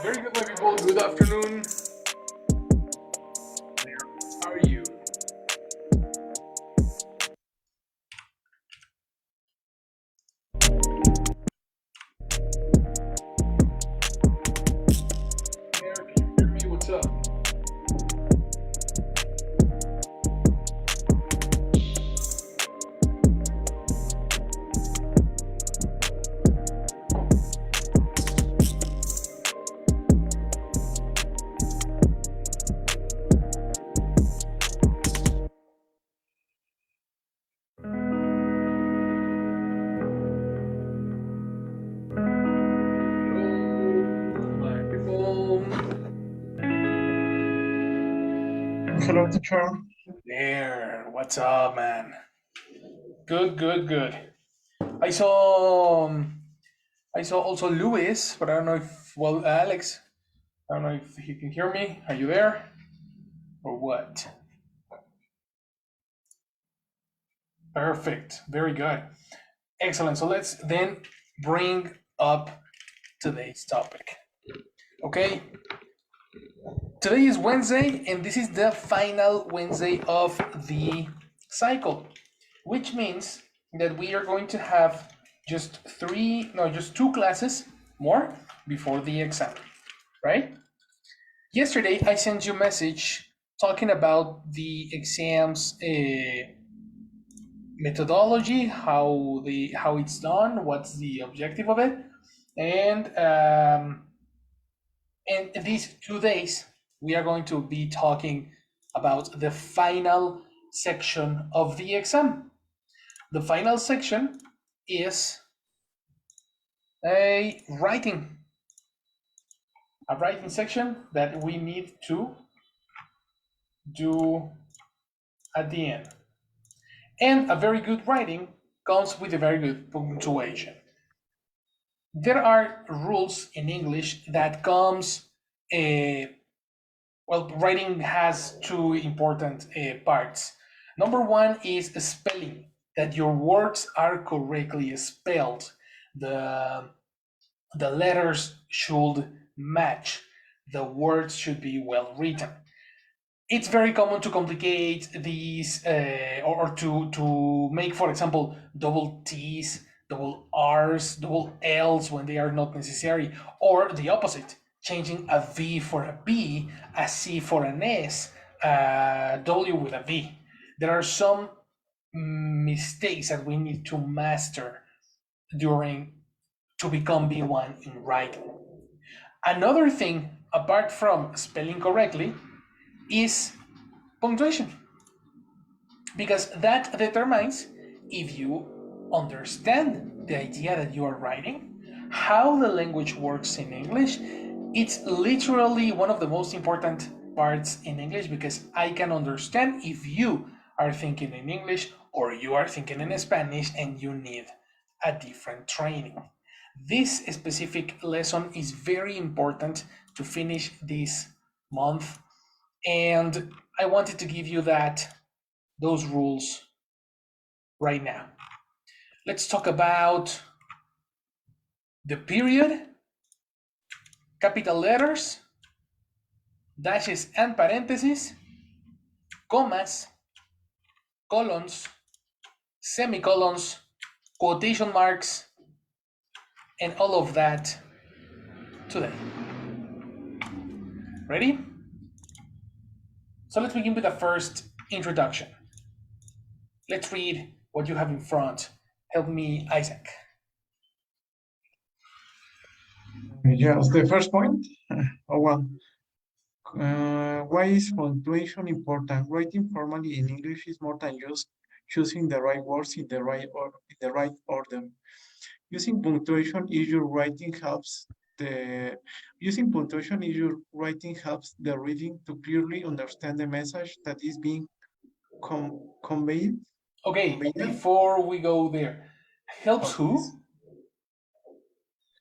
Very good, my people. Good afternoon. How are you? There, can you hear me? What's up? Hello, teacher. There. What's up, man? Good, good, good. I saw also Luis, but I don't know if Alex. I don't know if he can hear me. Are you there? Or what? Perfect. Very good. Excellent. So let's then bring up today's topic. Okay. Today is Wednesday, and this is the final Wednesday of the cycle, which means that we are going to have just two classes more before the exam, right? Yesterday, I sent you a message talking about the exams methodology, how it's done, what's the objective of it, and these 2 days we are going to be talking about the final section of the exam. The final section is a writing section that we need to do at the end. And a very good writing comes with a very good punctuation. There are rules in English that comes, writing has two important parts. Number one is spelling, that your words are correctly spelled. The letters should match. The words should be well written. It's very common to complicate these or to make, for example, double T's, double R's, double L's when they are not necessary, or the opposite, changing a V for a B, a C for an S, a W with a V. There are some mistakes that we need to master to become B1 in writing. Another thing apart from spelling correctly, is punctuation, because that determines if you understand the idea that you are writing, how the language works in English. It's literally one of the most important parts in English, because I can understand if you are thinking in English or you are thinking in Spanish and you need a different training. This specific lesson is very important to finish this month, and I wanted to give you those rules right now. Let's talk about the period, capital letters, dashes and parentheses, commas, colons, semicolons, quotation marks, and all of that today. Ready? So let's begin with the first introduction. Let's read what you have in front. Help me, Isaac. Yes, the first point. Oh, well. Why is punctuation important? Writing formally in English is more than just choosing the right words in the right order. Using punctuation is your writing helps the Using punctuation is your writing helps the reading to clearly understand the message that is being conveyed. Okay, Conveyed. before we go there, helps Okay, who?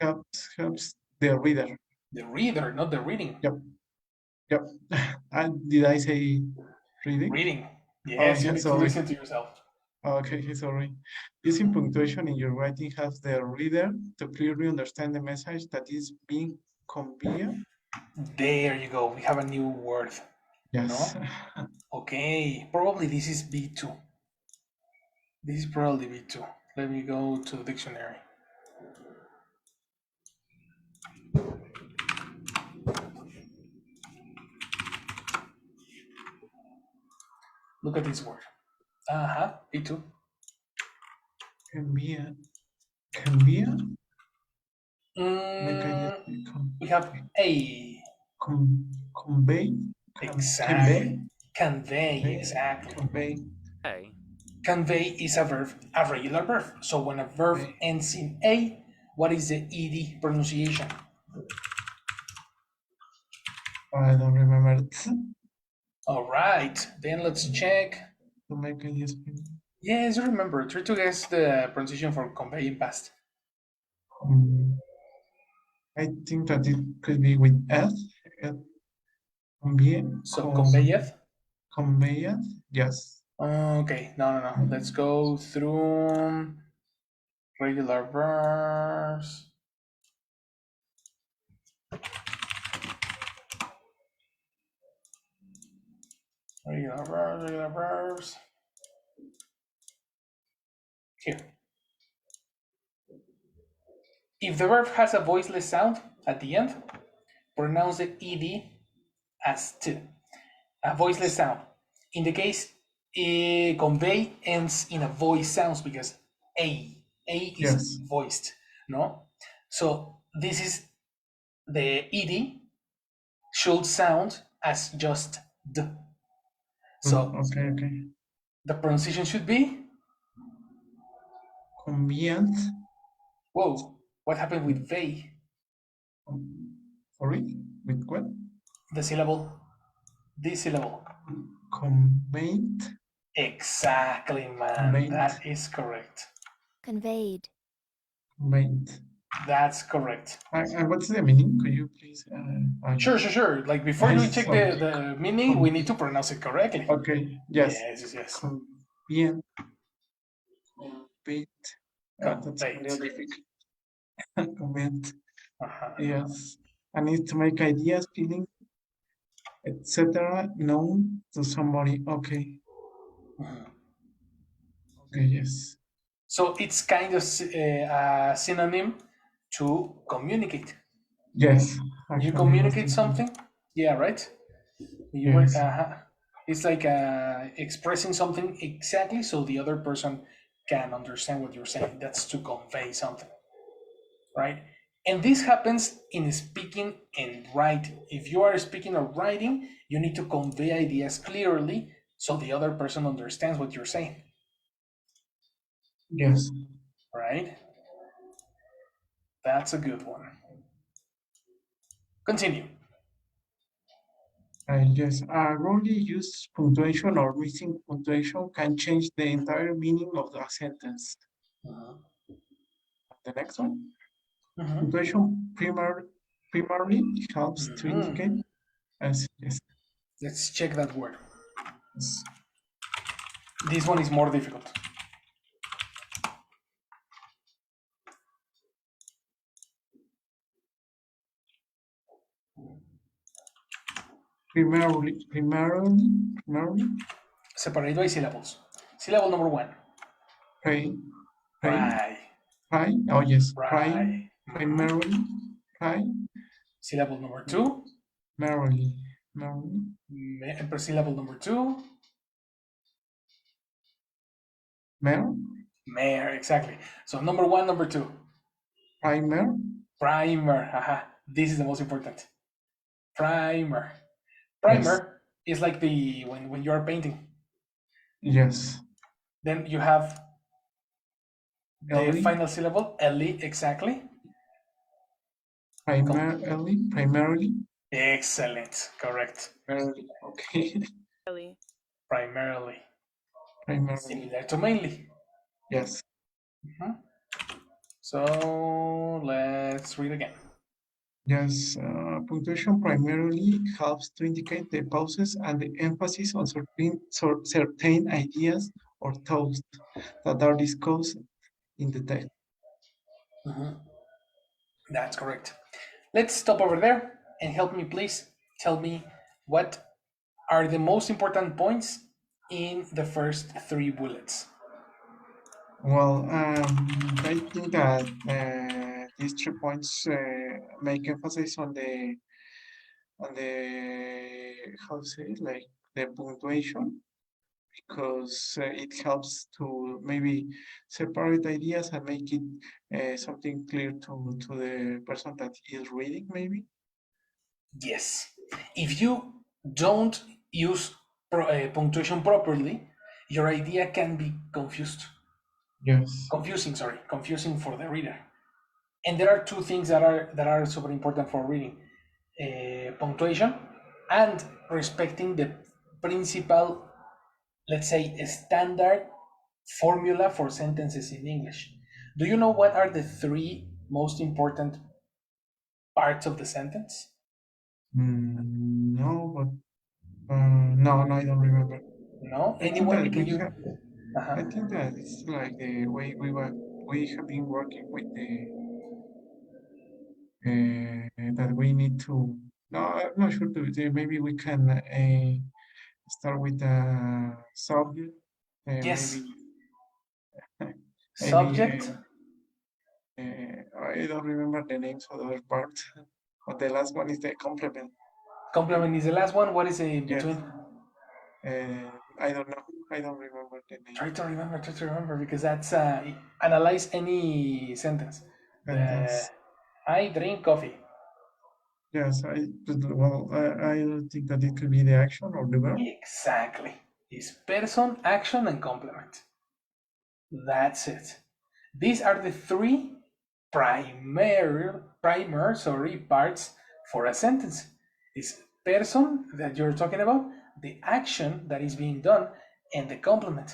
helps the reader. The reader, not the reading. Yep, yep. And did I say reading? Reading. Oh Yes, you yeah, need to sorry. listen to yourself. Okay, sorry. Using punctuation in your writing helps the reader to clearly understand the message that is being conveyed. There you go. We have a new word. Yes. No? Okay, probably this is B2. This is probably B2. Let me go to the dictionary. Look at this word. Uh-huh, B2. Convey, convey, make I just We have A. convey, convey, Exactly. Convey, convey, exactly. convey, A. Convey is a verb, a regular verb. So when a verb convey. ends in A, what is the ED pronunciation? I don't remember it. All right, then let's check. To make I just Yes, you remember. Try to guess the pronunciation for convey in past. I think that it could be with S. Convey, So conveyeth. convey, yes. Okay, no. Let's go through regular verbs. Regular verbs. Here. If the verb has a voiceless sound at the end, pronounce the ed as t, a voiceless sound. In the case, convey ends in a voice sounds because a is Yes. voiced, no? So this is the ed should sound as just d. So Okay. the pronunciation should be, Convenient. whoa, what happened with vey? Sorry, with what? The syllable, this syllable. Conveyed. Exactly, man. Conveyed. That is correct. Conveyed. Conveyed. That's correct. And what's the meaning? Could you please? Sure. Like before I you check saw. the meaning, we need to pronounce it correctly. Okay. Yes. Yes. Convenient. Conveyed. That's a Conveyed. little difficult. Conveyed. Uh-huh. Yes. I need to make ideas, feelings, etc. known to somebody. Okay. Okay. Yes. So it's kind of a synonym to communicate. Yes. You Actually, I was communicate thinking. something, yeah, right? You were, Yes. it's like expressing something exactly so the other person can understand what you're saying. That's to convey something, right? And this happens in speaking and writing. If you are speaking or writing, you need to convey ideas clearly so the other person understands what you're saying, Yes. right? That's a good one. Continue. Yes. Wrongly used punctuation or missing punctuation can change the entire meaning of the sentence. Mhm. The next one. Mhm. Punctuation primarily helps to indicate Mhm. as yes. Let's check that word. Yes. This one is more difficult. Primarily, Separated by syllables. Syllable number one. pray, pray, Pry. pray. Oh yes, Pry. Mhm. primarily, pray, Syllable number two. merrily, Syllable number two. mer, Mare, exactly. So number one, number two. primer, Primer. Haha. This is the most important. Primer. yes, Primer is like the when you are painting. yes, Then you have the early, final syllable, li, exactly. primarily, Excellent. Correct. early, okay, Really. Primarily. primarily, Similar to mainly. yes, Mhm. So let's read again. yes. Punctuation primarily helps to indicate the pauses and the emphasis on certain ideas or thoughts that are discussed in the text. Mhm. That's correct. Let's stop over there and help me, please. Tell me what are the most important points in the first three bullets. Well, I think that these 3 points make emphasis on the how to say it, like the punctuation, because it helps to maybe separate ideas and make it something clear to the person that is reading, maybe. Yes. If you don't use punctuation properly, your idea can be Yes. confusing for the reader. And there are two things that are super important for reading: punctuation and respecting the principal, let's say, standard formula for sentences in English. Do you know what are the three most important parts of the sentence? No, but no, I don't remember. No? I think Anyone? that Can we you? have. I Uh-huh. think that it's like the way we have been working with the that we need to. No, I'm not sure to say. Maybe we can start with the subject. Yes. Maybe maybe Subject. I don't remember the names of the other parts. But the last one is the complement. Complement is the last one. What is in Yes. between? I don't know. I don't remember the name. Try to remember, because that's analyze any sentence. The Sentence. I drink coffee. Yes, I don't think that it could be the action or the verb. Exactly. Is person, action, and complement. That's it. These are the three primer parts for a sentence. Is person that you're talking about, the action that is being done, and the complement.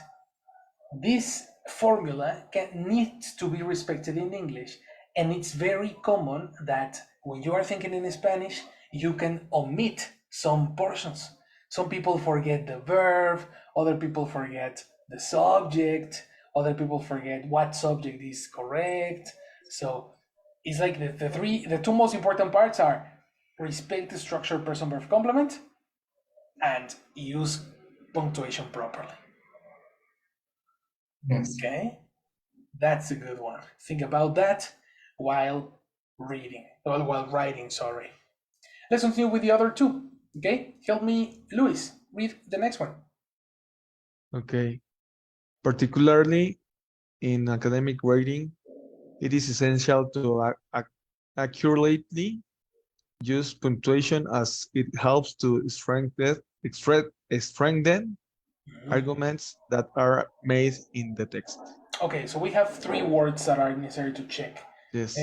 This formula needs to be respected in English, and it's very common that when you are thinking in Spanish, you can omit some portions. Some people forget the verb, other people forget the subject, other people forget what subject is correct. So it's like the two most important parts are respect the structure, person, verb, complement, and use punctuation properly. Yes. Okay? That's a good one. Think about that while while writing, sorry. Let's continue with the other two. Okay? Help me, Luis, read the next one. Okay. Particularly in academic writing, it is essential to accurately. Use punctuation as it helps to strengthen arguments that are made in the text. Okay, so we have 3 words that are necessary to check. Yes.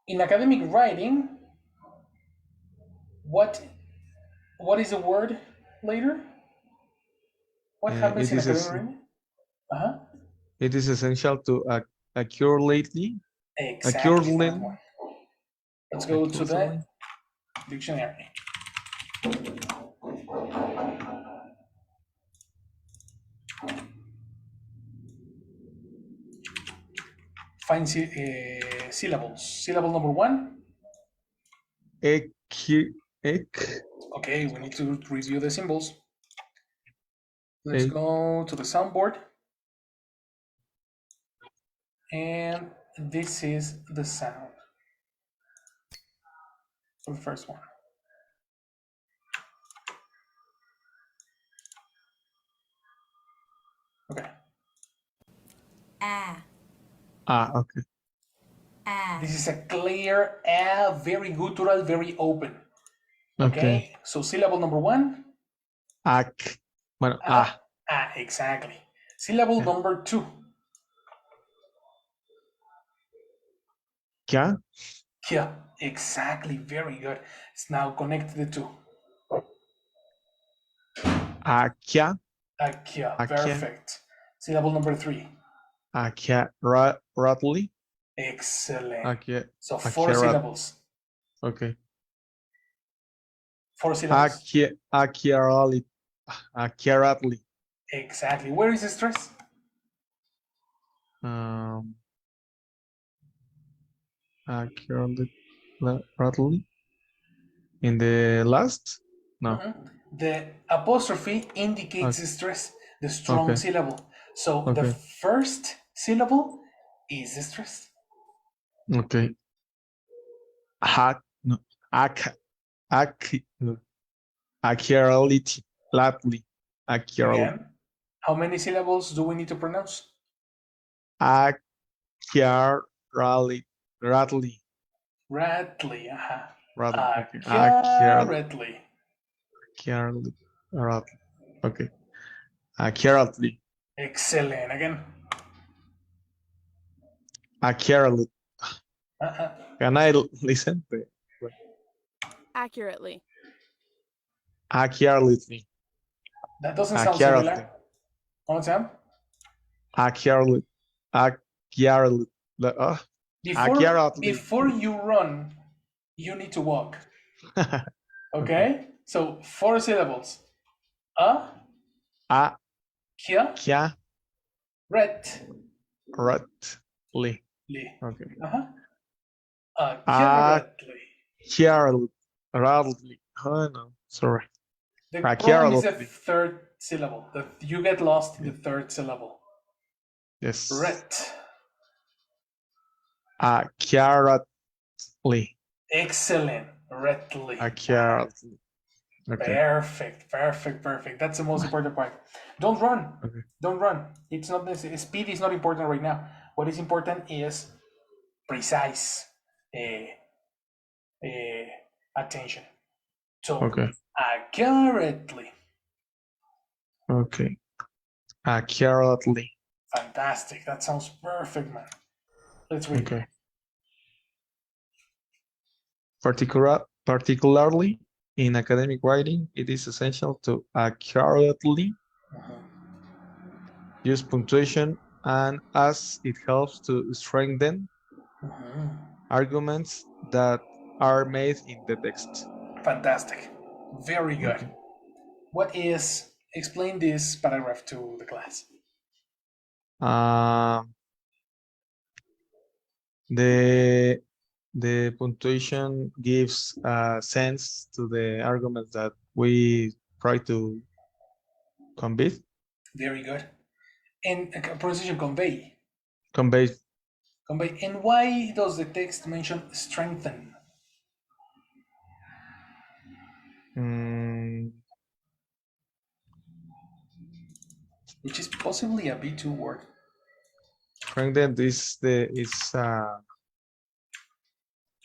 In academic writing, what is the word later? What happens It in is academic writing? Uh-huh. it is essential to accurately Exactly that one. Let's go to the accurately. dictionary. Find syllables. Syllable number 1. Okay, we need to review the symbols. Let's go to the soundboard. And this is the sound for the first one. Okay. Okay. This is a clear very guttural, very open. Okay. So syllable number 1. Ak. Bueno, ah. Exactly. Syllable number 2. Kya. Kya. Exactly. Very good. It's now connect the two. Akya. Kya. Perfect. Syllable number 3. Akya ratly. Excellent. Akya. So 4 syllables. Okay. 4 syllables. Accurately. Exactly. Where is the stress? Accurately. In the last? No. The apostrophe indicates the stress, the strong syllable. So the first syllable is the stress. Okay. No. Accurately. Accurately. Again, how many syllables do we need to pronounce? Accurately. Ratly. Ratly. Accurately. Accurately. Okay. Accurately. Excellent. Again. Accurately. Can I listen? Accurately. Accurately. That doesn't sound similar. One more time. Accurately. Accurately. Before you run, you need to walk. Okay? So 4 syllables. Kya. Ratly. Okay. Accurately. Accurately. Oh no, sorry. The problem is the third syllable. You get lost in the third syllable. Yes. Accurately. Excellent. Retly. Accurately. Okay. Perfect. That's the most important part. Don't run. Okay. Don't run. It's not necessary. Speed is not important right now. What is important is precise attention. So accurately. Okay. Accurately. Fantastic. That sounds perfect, man. Let's read. Okay. Particularly in academic writing, it is essential to accurately use punctuation, and as it helps to strengthen arguments that are made in the text. Fantastic. Very good. Okay. Explain this paragraph to the class. The punctuation gives a sense to the arguments that we try to convey. Very good. And pronunciation convey. Convey. And why does the text mention strengthen? Which is possibly a B2 word. Strengthen is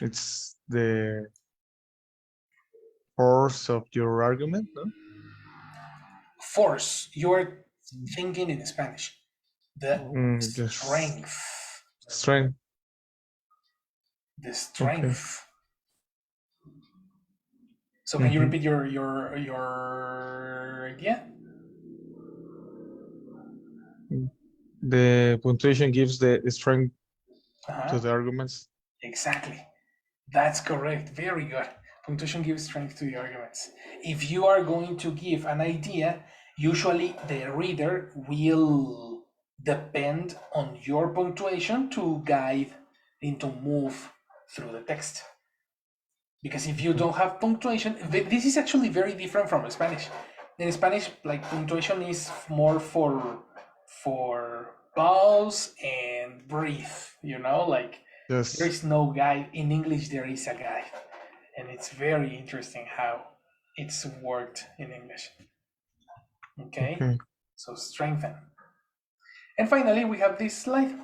It's the force of your argument, no? Force, you're thinking in Spanish. The Just strength. strength. The Okay. strength. So can you Mhm. repeat your idea? The punctuation gives the strength to Uh-huh. the arguments. Exactly. That's correct. Very good. Punctuation gives strength to the arguments. If you are going to give an idea, usually the reader will depend on your punctuation to guide and to move through the text. Because if you don't have punctuation, this is actually very different from Spanish. In Spanish, like punctuation is more for pause and breathe. Like there Yes. is no guide. In English, there is a guide, and it's very interesting how it's worked in English. Okay, Okay. so strengthen. And finally, we have this slide,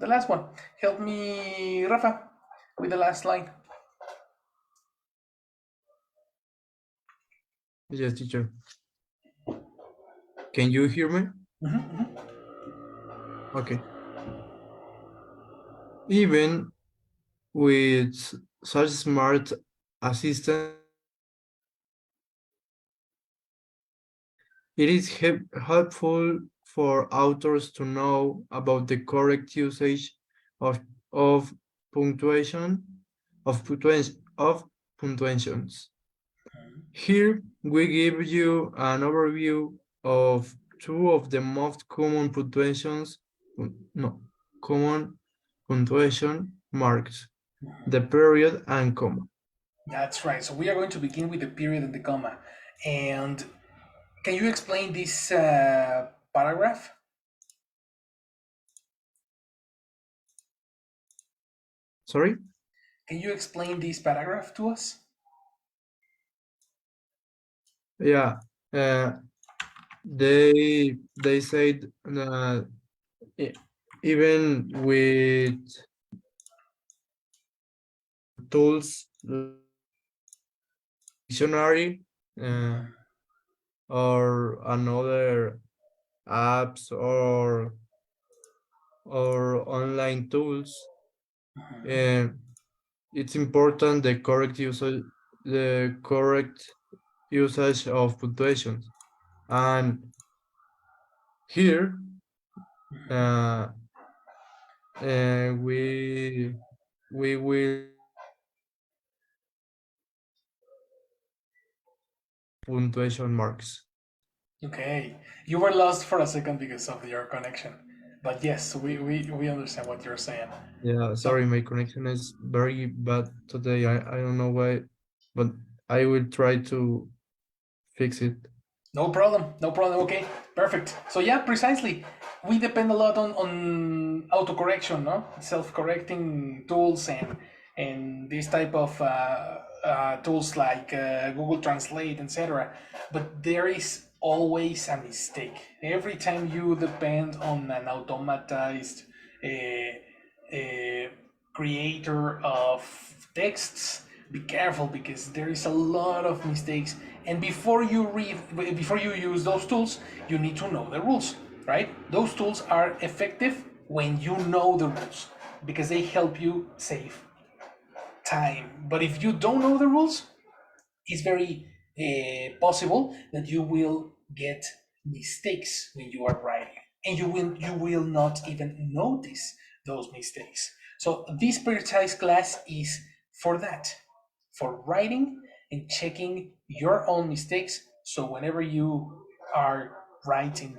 the last one. Help me, Rafa, with the last line. Yes, teacher. Can you hear me? Okay. Even with such smart assistant, it is helpful for authors to know about the correct usage of of punctuation of punctuations. Here we give you an overview of two of the most common punctuations, no, common punctuation marks, the period and comma. That's right. So we are going to begin with the period and the comma. And can you explain this paragraph? Sorry? Can you explain this paragraph to us? Yeah. They said even with tools dictionary or another apps or online tools, and it's important the correct usage of punctuations. And here uh, we will punctuation marks. Okay. You were lost for a second because of your connection. But yes, we understand what you're saying. Yeah, So sorry, my connection is very bad today. I don't know why, but I will try to fix it. no problem, no problem. Okay, perfect. So yeah, precisely. We depend a lot on autocorrection, no? Self-correcting tools and this type of tools like Google Translate, etc. But there is always a mistake. Every time you depend on an automatized creator of texts, be careful because there is a lot of mistakes. And before you use those tools, you need to know the rules, right? Those tools are effective when you know the rules because they help you save time. But if you don't know the rules, it's very possible that you will get mistakes when you are writing, and you will not even notice those mistakes. So this precise class is for that, for writing and checking your own mistakes. So whenever you are writing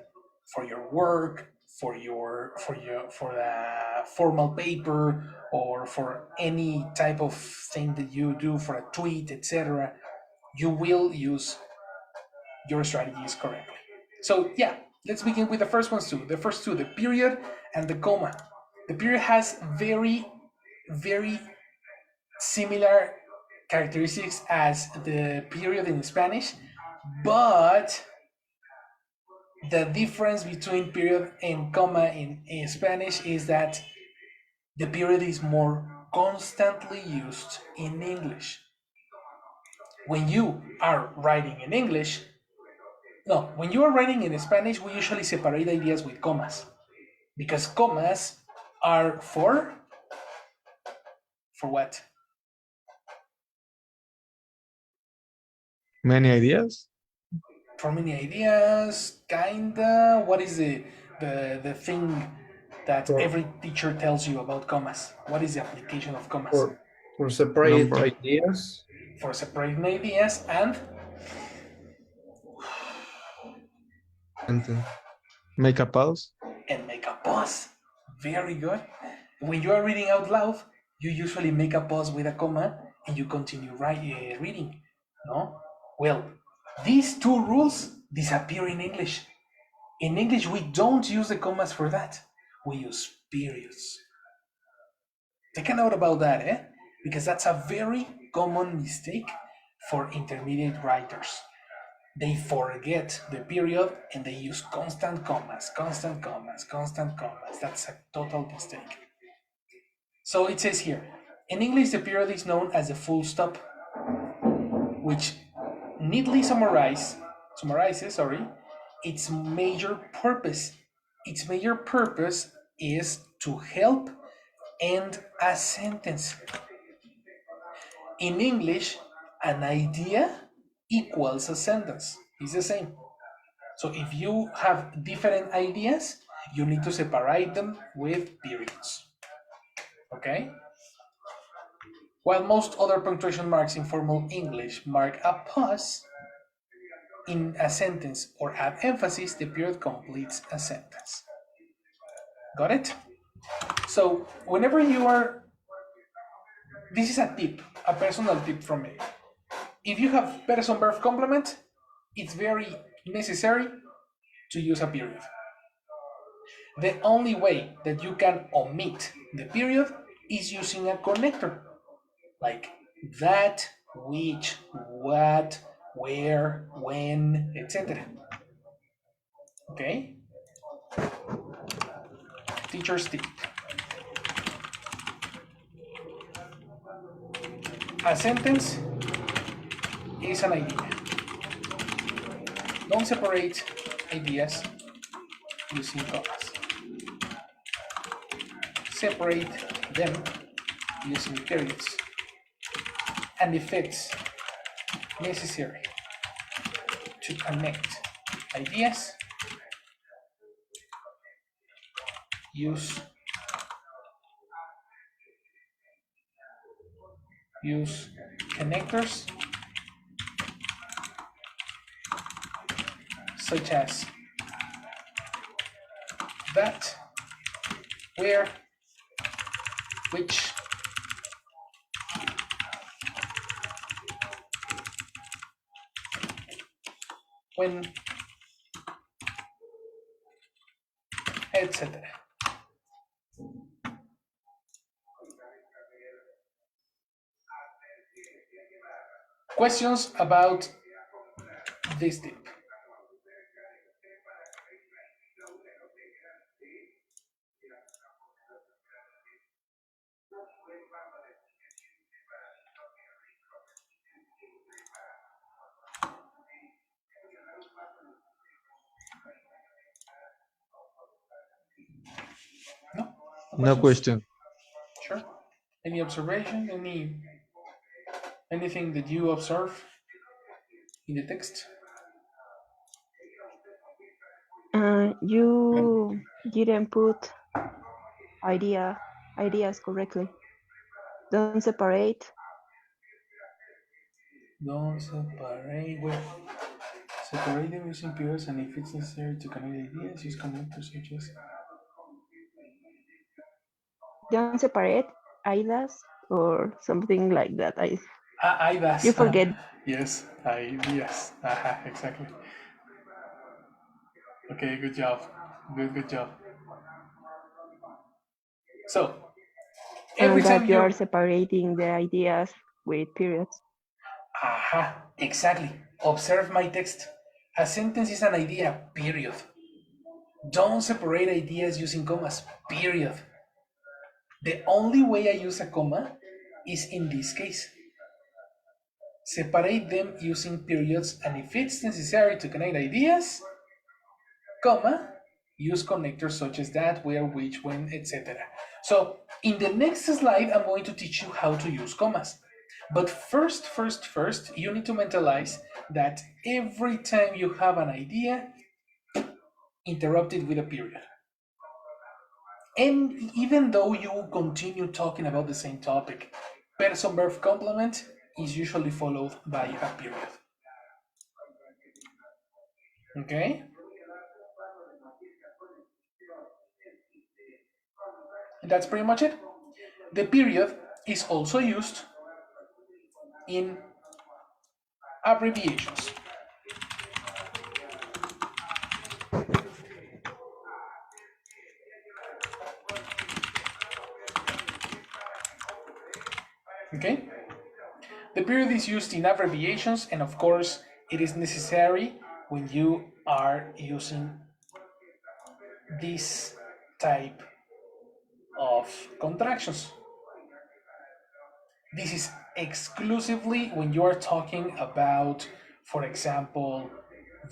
for your work, for a formal paper, or for any type of thing that you do for a tweet, etc., you will use your strategies correctly. So yeah, let's begin with the first ones too. The first two, the period and the comma. The period has very similar characteristics as the period in Spanish, but the difference between period and comma in Spanish is that the period is more constantly used in English. When you are writing in English, no, when you are writing in Spanish, we usually separate ideas with commas because commas are for what? Many ideas? For many ideas, kinda. What is the thing that For, every teacher tells you about commas? What is the application of commas? for separate Number. ideas. For separating ideas and Sentence. Make a pause? make a pause. Very good. When you are reading out loud, you usually make a pause with a comma and you continue reading. No? Well, these two rules disappear in English. In English, we don't use the commas for that. We use periods. Take a note about that, eh? Because that's a very common mistake for intermediate writers. They forget the period and they use constant commas, constant commas, constant commas. That's a total mistake. So it says here, in English, the period is known as the full stop, which neatly summarizes its major purpose. Its major purpose is to help end a sentence. In English, an idea equals a sentence. It's the same. So if you have different ideas, you need to separate them with periods. Okay? While most other punctuation marks in formal English mark a pause in a sentence or add emphasis, the period completes a sentence. Got it? So whenever you are, this is a tip, a personal tip from me. If you have person verb complement, it's very necessary to use a period. The only way that you can omit the period is using a connector, like that, which, what, where, when, etc. Okay? Teacher's tip. A sentence is an idea. Don't separate ideas using commas. Separate them using periods and effects necessary to connect ideas. Use connectors such as that, where, which, when, etc. Questions about this tip? No? No question. Sure. Any observation? Anything that you observe in the text? You didn't put ideas correctly. Don't separate. Don't separate. Well, separate them using periods, and if it's necessary to connect ideas, use connectors such as. Don't separate ideas or something like that. Ideas. You forget. Yes, ideas. Exactly. Okay, good job. Good job. So, every time That you are you. separating the ideas with periods. Exactly. Observe my text. A sentence is an idea, period. Don't separate ideas using commas, period. The only way I use a comma is in this case. Separate them using periods, and if it's necessary to connect ideas, comma, use connectors such as that, where, which, when, etc. So in the next slide, I'm going to teach you how to use commas. But first, you need to mentalize that every time you have an idea, interrupt it with a period. And even though you continue talking about the same topic, person verb complement is usually followed by a period. Okay? That's pretty much it. The period is also used in abbreviations. Okay? The period is used in abbreviations, and of course, it is necessary when you are using this type of contractions. This is exclusively when you are talking about, for example,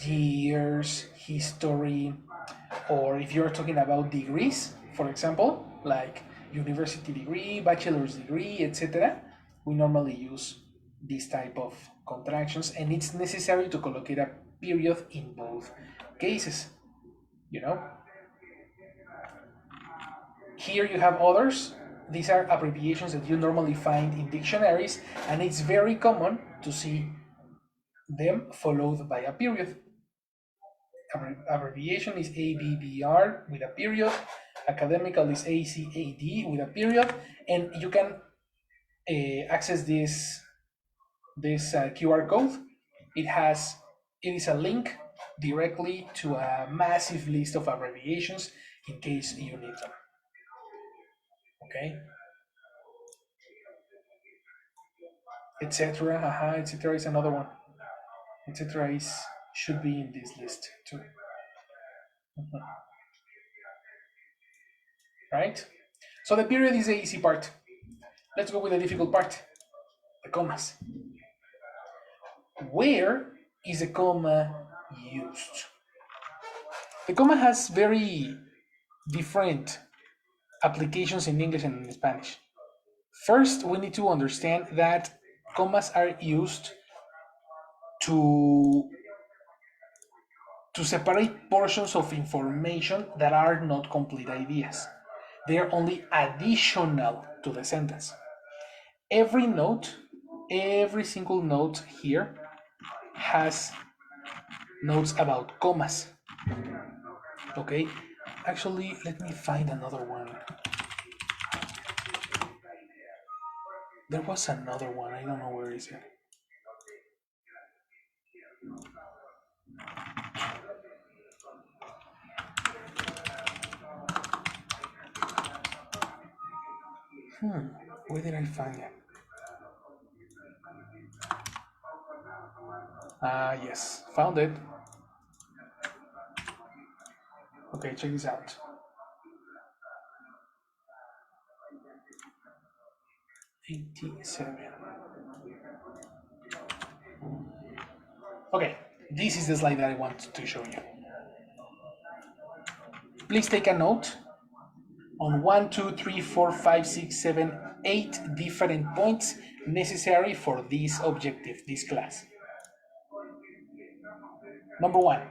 years, history, or if you're talking about degrees, for example, like university degree, bachelor's degree, etc., we normally use this type of contractions, and it's necessary to collocate a period in both cases, you know. Here you have others. These are abbreviations that you normally find in dictionaries, and it's very common to see them followed by a period. Abbreviation is ABBR with a period. Academical is ACAD with a period, and you can access this QR code. It is a link directly to a massive list of abbreviations in case you need them. Okay, etc. Etc. is another one. Etc. should be in this list too. Right? So the period is the easy part. Let's go with the difficult part, the commas. Where is a comma used? The comma has very different applications in English and in Spanish. First, we need to understand that commas are used to separate portions of information that are not complete ideas. They are only additional to the sentence. Every note, every single note here has notes about commas. Okay, actually, let me find another one. There was another one, I don't know where is it. Where did I find it? Yes, found it. Okay, check this out. Okay, this is the slide that I want to show you. Please take a note on 1, 2, 3, 4, 5, 6, 7, 8 different points necessary for this objective, this class. Number 1,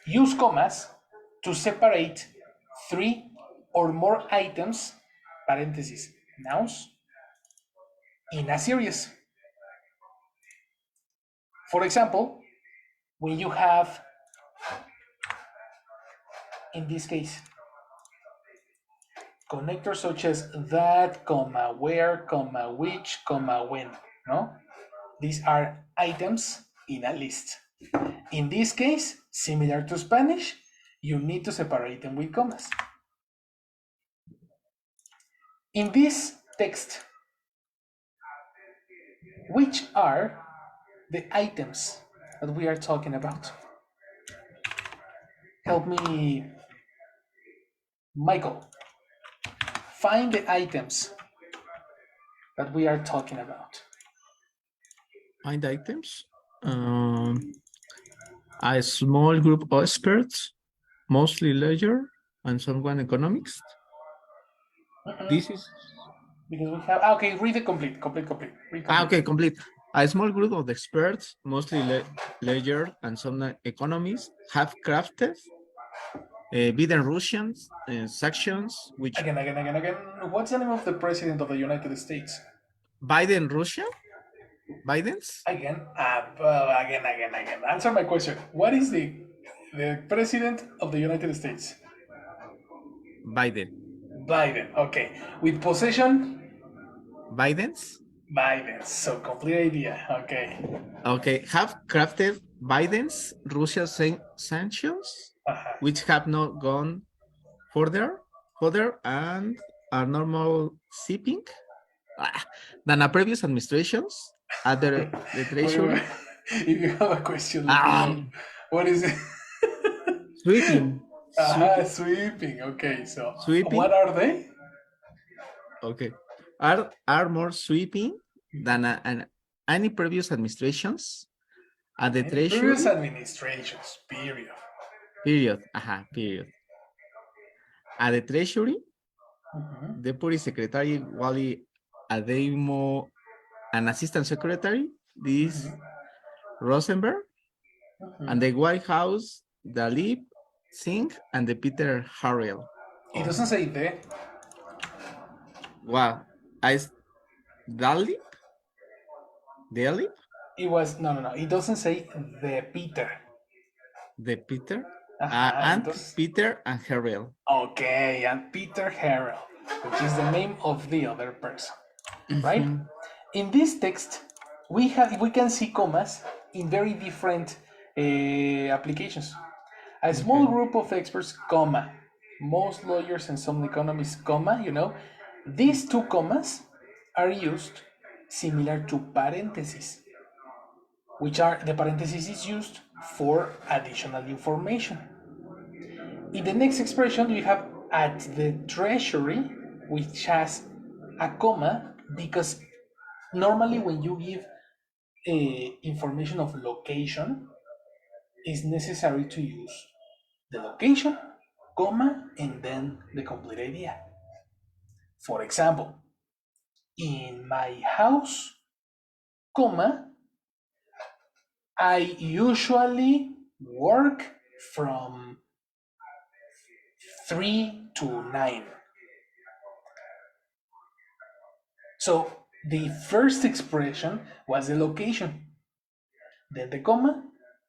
use commas to separate 3 or more items, parentheses, nouns, in a series. For example, when you have, in this case, connectors such as that, comma, where, comma, which, comma, when, no? These are items in a list. In this case, similar to Spanish, you need to separate them with commas. In this text, which are the items that we are talking about? Help me, Michael. Find the items that we are talking about. Find items. A small group of experts, mostly leisure and someone economics. This is Because we have okay, read it complete. Read complete. okay, complete. A small group of experts, mostly leisure and some economists, have crafted Biden Russian sections which Again. What's the name of the president of the United States? Biden Russia? Biden's? Again. Again. Answer my question. What is the president of the United States? Biden. Biden. Okay. With possession, Biden's? Biden. So complete idea. Okay. Okay, have crafted Biden's Russia sanctions, Uh-huh. which have not gone further and are normal shipping than a previous administrations at the Treasury. If you have a question, let me know. What is it? Sweeping. Sweeping. Okay, so Sweeping. what are they? Okay. Are more sweeping than any previous administrations at the Previous Treasury. administrations. Period. Period. At the Treasury, Deputy Secretary Wally Adeyemo, an Assistant Secretary, this Rosenberg, and the White House, Dalip Singh, and the Peter Harrell. It doesn't say the. Wow. Dalip? Dalip? It was no. It doesn't say the Peter. The Peter? And Peter and Harrell. Okay, and Peter Harrell, which is the name of the other person, right? In this text, we can see commas in very different applications. A small group of experts, comma, most lawyers and some economists, comma, these two commas are used similar to parentheses, which are the parentheses is used for additional information. In the next expression, you have at the treasury, which has a comma, because normally when you give information of location, it's necessary to use the location, comma, and then the complete idea. For example, in my house, comma, I usually work from 3 to 9. So the first expression was the location, then the comma,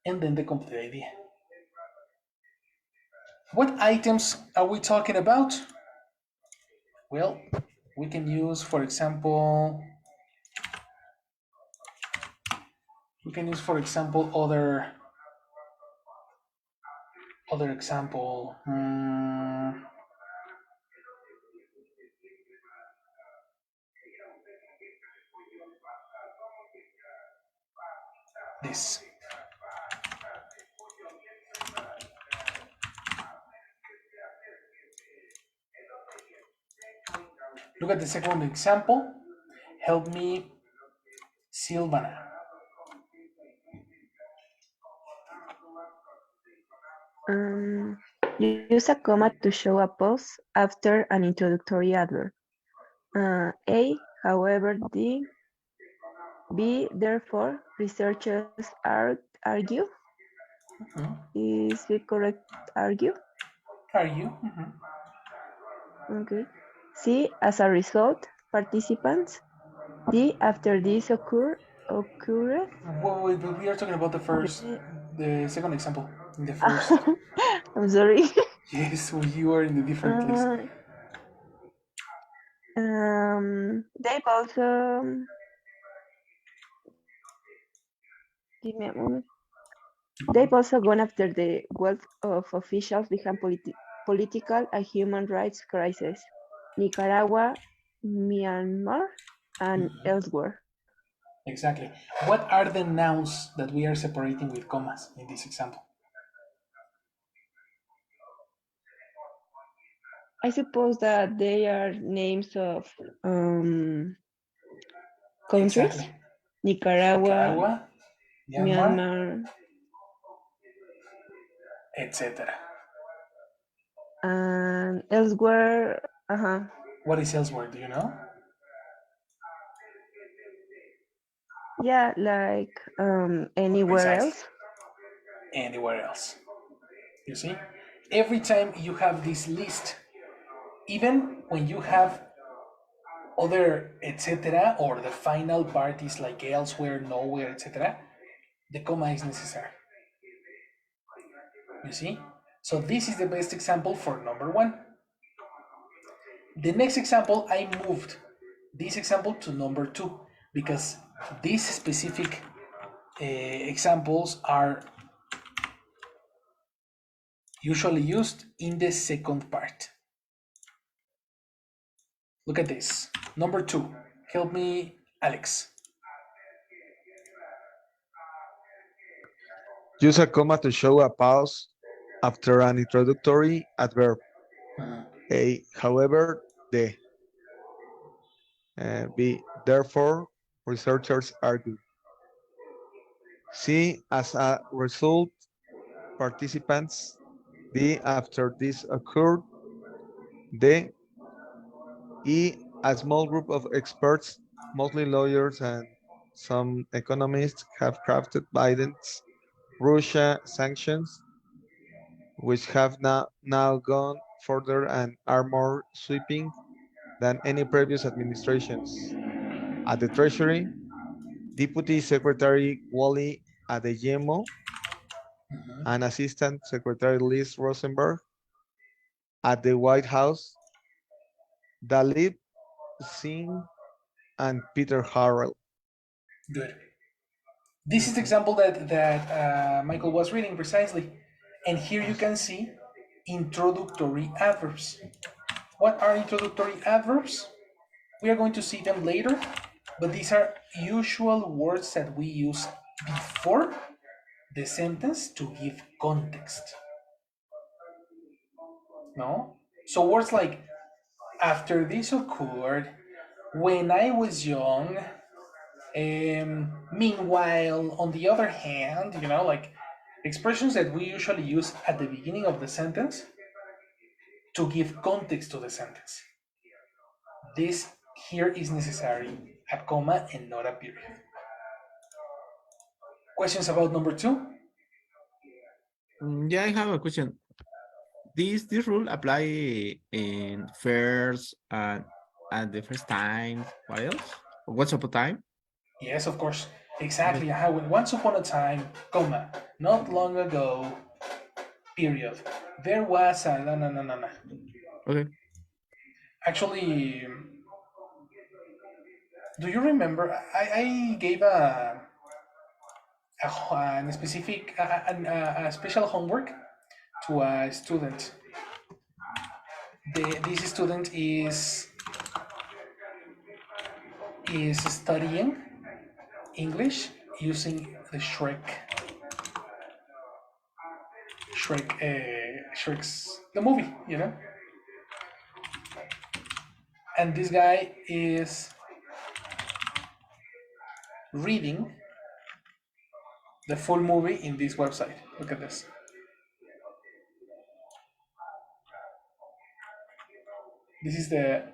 and then the complete idea. What items are we talking about? Well, we can use, for example, other example. This. Look at the second example. Help me, Silvana. Use a comma to show a pause after an introductory adverb. A, however, B, therefore, researchers argue. Is it correct? Argue? Argue. Okay. C, as a result, participants. D, after this occurred. Wait, but we are talking about the second example. In the first. I'm sorry. Yes, you are in the different place. They've also. Give me a moment. They've also gone after the wealth of officials behind political and human rights crises, Nicaragua, Myanmar, and elsewhere. Exactly. What are the nouns that we are separating with commas in this example? I suppose that they are names of countries. Exactly. Nicaragua, Nicaragua, Myanmar, Myanmar, etc. and elsewhere. What is elsewhere? Do you know? Yeah, like anywhere Precisely. else. Anywhere else. You see? Every time you have this list, even when you have other etc. or the final part is like elsewhere, nowhere, etc., the comma is necessary. You see? So this is the best example for number one. The next example, I moved this example to number two because these specific examples are usually used in the second part. Look at this. Number two. Help me, Alex. Use a comma to show a pause after an introductory adverb. A, however, the. B, therefore, researchers argue. C, as a result, participants. D, after this occurred. D, E, a small group of experts, mostly lawyers and some economists, have crafted Biden's Russia sanctions, which have now gone further and are more sweeping than any previous administrations. At the Treasury, Deputy Secretary Wally Adeyemo and Assistant Secretary Liz Rosenberg. At the White House, Dalip Singh and Peter Harrell. Good. This is the example that Michael was reading precisely. And here you can see introductory adverbs. What are introductory adverbs? We are going to see them later, but these are usual words that we use before the sentence to give context. No? So words like after this occurred, when I was young, meanwhile, on the other hand, like expressions that we usually use at the beginning of the sentence to give context to the sentence. This here is necessary, a comma and not a period. Questions about number two? Yeah, I have a question. This rule apply in first and the first time. What else? Once upon a time. Yes, of course. Exactly. How once upon a time, comma, not long ago, period. There was a no. Okay. Actually, do you remember? I gave a specific a special homework to a student. This student is studying English using the Shrek's the movie, and this guy is reading the full movie in this website. Look at this. This is the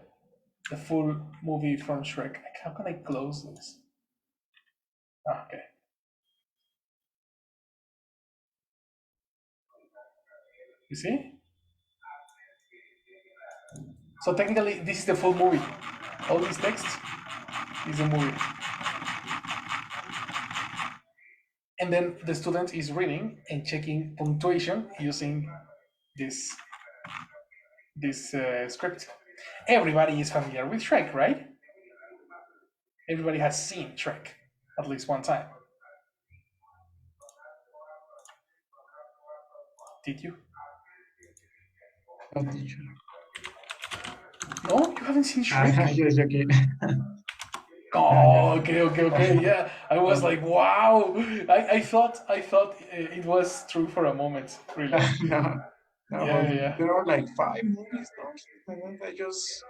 full movie from Shrek. How can I close this? Okay. You see? So technically, this is the full movie. All this text is the movie. And then the student is reading and checking punctuation using this script. Everybody is familiar with Shrek, right? Everybody has seen Shrek at least one time. Did you? No, teacher. No, you haven't seen Shrek? Yes, okay. Oh, okay. Yeah, I was like, wow. I thought it was true for a moment, really. No. No, Yeah. there are like 5 movies, no? Something like that. I just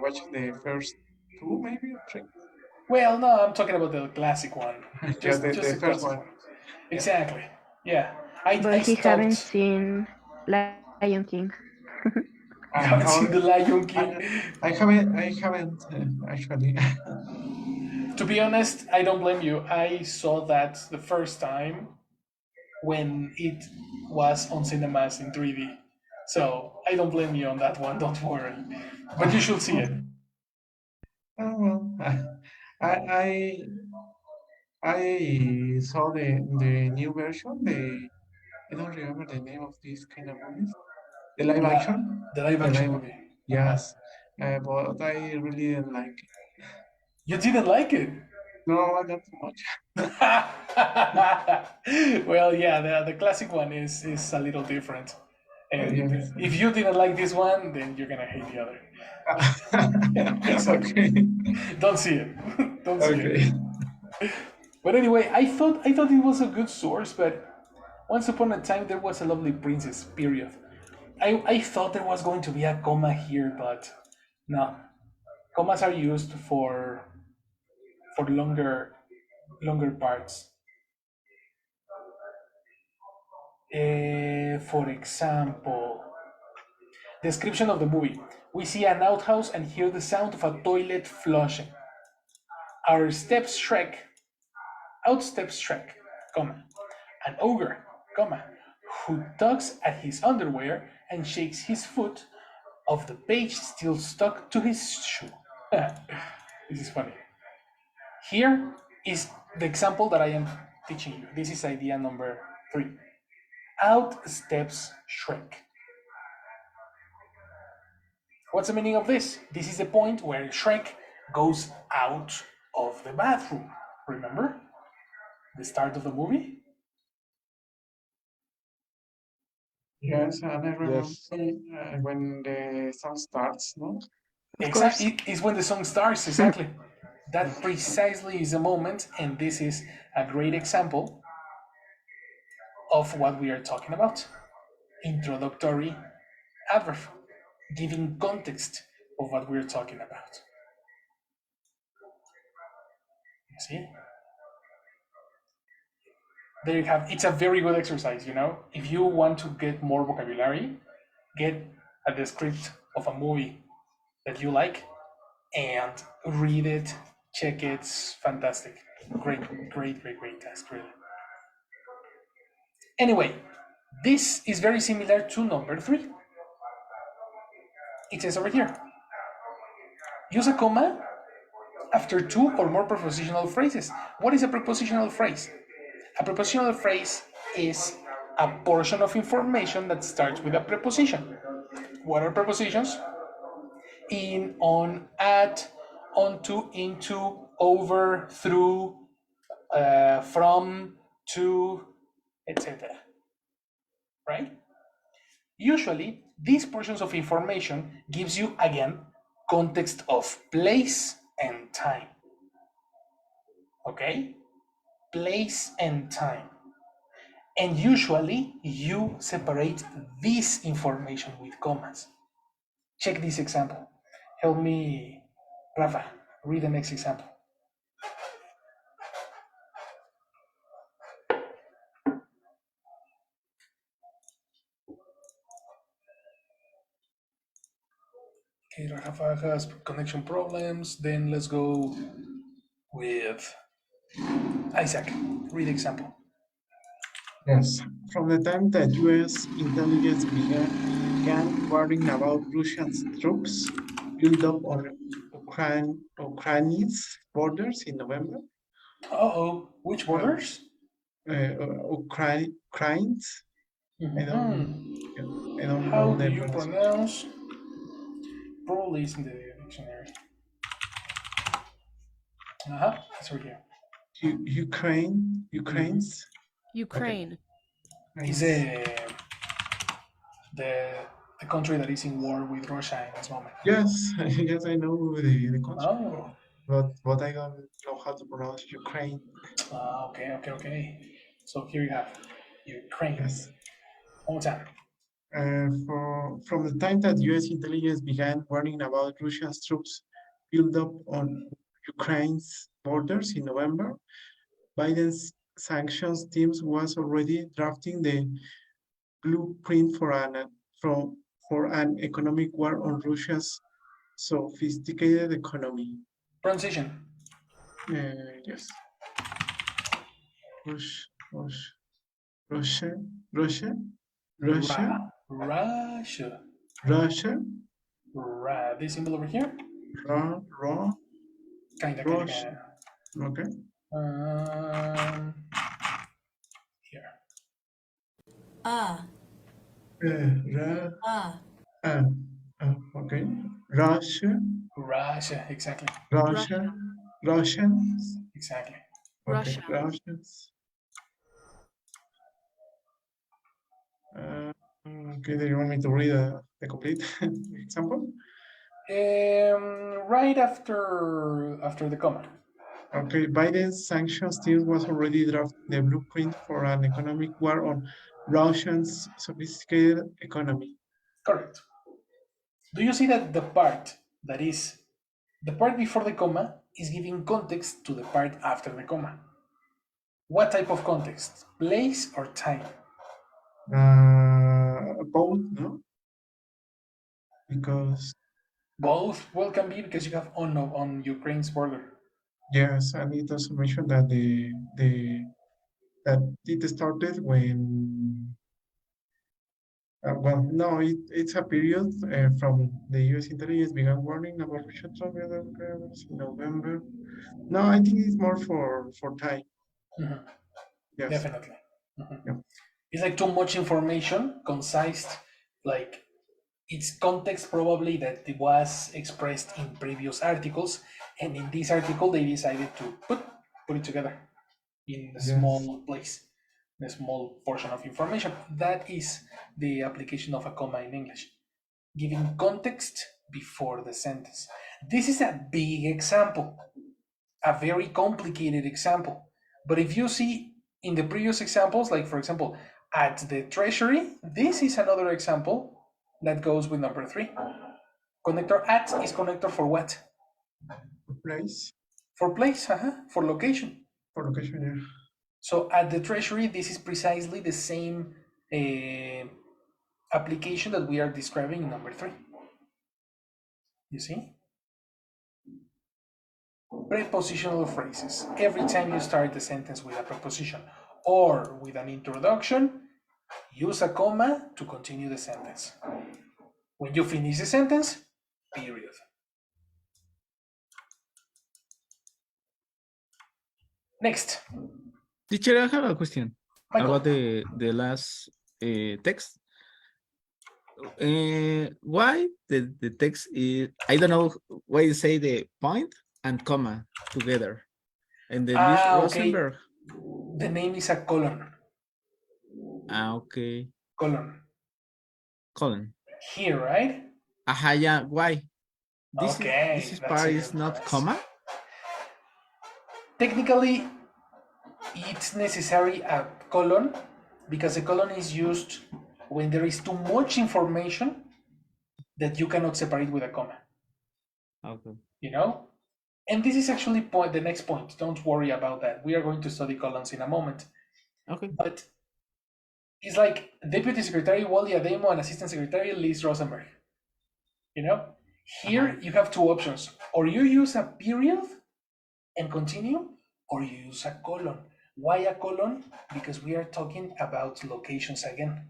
watched the first 2, maybe, or 3. Well, no, I'm talking about the classic one. Yeah, Just the the first classic one. one. Yeah. Exactly. Yeah. I But he haven't stopped. seen Lion King. You haven't No, seen The Lion King. I haven't actually. To be honest, I don't blame you. I saw that the first time when it was on cinemas in 3D. So I don't blame you on that one, don't worry. But you should see it. Oh well, I I saw the new version. I don't remember the name of this kind of movies. The live La, action. the Yeah, live the action live. movie. Uh-huh. Yes, but I really didn't like it. You didn't like it? No, not too much. Well, yeah, the classic one is a little different. And Yes. if you didn't like this one, then you're gonna hate the other. So Okay. don't see it. Don't see Okay. it. But anyway, I thought it was a good source, but once upon a time there was a lovely princess, period. I thought there was going to be a comma here, but no. Commas are used for longer parts. For example, description of the movie. We see an outhouse and hear the sound of a toilet flushing. Our steps Shrek, outsteps Shrek, comma, an ogre, comma, who tugs at his underwear and shakes his foot of the page still stuck to his shoe. This is funny. Here is the example that I am teaching you. This is idea number 3. Out steps Shrek. What's the meaning of this? This is the point where Shrek goes out of the bathroom. Remember? The start of the movie? Yes, and I remember Yes. when the song starts, no? Of course. Exactly. It's when the song starts, exactly. That precisely is the moment, and this is a great example of what we are talking about. Introductory adverb, giving context of what we're talking about. You see? There you have. It's a very good exercise, you know. If you want to get more vocabulary, get the script of a movie that you like and read it, check it. It's fantastic. Great task, really. Anyway, this is very similar to number 3. It says over here, use a comma after 2 or more prepositional phrases. What is a prepositional phrase? A prepositional phrase is a portion of information that starts with a preposition. What are prepositions? In, on, at, onto, into, over, through, from, to, etc. Right? Usually, these portions of information gives you, again, context of place and time. Okay? Place and time. And usually, you separate this information with commas. Check this example. Help me, Rafa, read the next example. Okay, Rafa has connection problems. Then let's go with Isaac. Read the example. Yes. From the time that U.S. intelligence began worrying about Russia's troops build up on Ukraine's borders in November, Uh-oh, which uh, borders? Ukraine's, I don't, Mhm. I don't How know do the you pronunciation. pronounce? Probably is in the dictionary. It's right here. Ukraine's, okay, Ukraine. Is Ukraine's. the the country that is in war with Russia in this moment. Yes, yes, I know the country, Oh, but I don't know how to pronounce Ukraine. okay. So here you have Ukraine. Yes. One more time. From the time that U.S. intelligence began warning about Russia's troops build-up on Ukraine's borders in November, Biden's sanctions teams was already drafting the blueprint for an economic war on Russia's sophisticated economy. Pronunciation. Yes. Russia, Russia, Russia, Russia. Russia, This symbol over here. Raw, Kinda. Russia. Okay. Here. Ah, Ra, ah, okay. Russia, Russia, exactly. Russia, Russians. Exactly. Okay, Russia. Russians. Okay, do you want me to read the complete example? Right after the comma. Okay, Biden's sanctions team was already drafting the blueprint for an economic war on Russia's sophisticated economy. Correct. Do you see that the part before the comma is giving context to the part after the comma? What type of context? Place or time? Both, no? Because Both well can be because you have on Ukraine's border. yes, and it also mentioned that that it started when well, no, it's a period from the U.S. intelligence began warning about Russian travelers in November. No, I think it's more for time. Mhm. Yes. Definitely. Mhm. Yeah. It's like too much information, concise, like its context probably that it was expressed in previous articles, and in this article they decided to put it together in a Yes. small place, a small portion of information. That is the application of a comma in English, giving context before the sentence. This is a big example, a very complicated example. But if you see in the previous examples, like for example, at the treasury, this is another example that goes with number 3. Connector at is connector for what? Place For place, for location. for location. Yeah. So at the treasury, this is precisely the same application that we are describing in number 3. You see? Prepositional phrases. Every time you start the sentence with a preposition or with an introduction, use a comma to continue the sentence. When you finish the sentence, period. Next. Teacher, I have a question Michael. about the last text. Why the text is, I don't know why you say the point and comma together. And then this Okay. Rosenberg. The name is a colon. Okay. Colon. Colon. Here, right? Yeah. Why? This Okay, is that's part a is good not question. comma? Technically, it's necessary a colon because a colon is used when there is too much information that you cannot separate with a comma. Okay. You know? And this is actually the next point. Don't worry about that. We are going to study colons in a moment. Okay. But it's like Deputy Secretary Wally Ademo and Assistant Secretary Liz Rosenberg. You know? Here you have two options. Or you use a period and continue, or you use a colon. Why a colon? Because we are talking about locations again.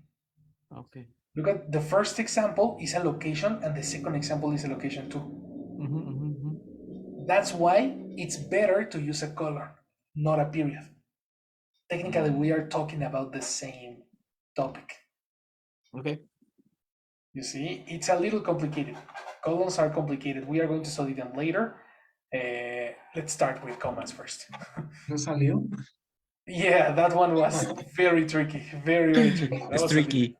Okay. Look at the first example is a location, and the second example is a location too. That's why it's better to use a colon, not a period. Technically, we are talking about the same topic. Okay. You see, it's a little complicated. Colons are complicated. We are going to study them later. Let's start with commas first. ¿No salió? Yeah, that one was very tricky. Very, very tricky. That It's was tricky.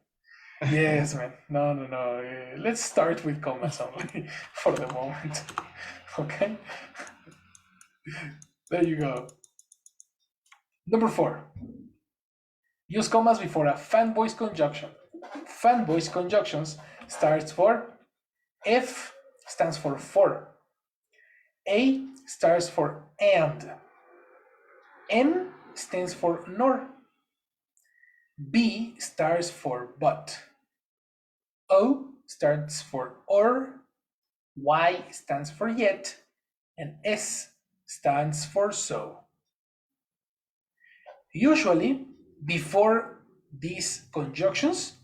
Yes, man. No. Let's start with commas only for the moment. Okay. There you go. Number 4. Use commas before a fan voice conjunction. Fan voice conjunctions starts for F stands for. A stands for and. N stands for nor. B stands for but. O stands for or. Y stands for yet. And S stands for so. Usually, before these conjunctions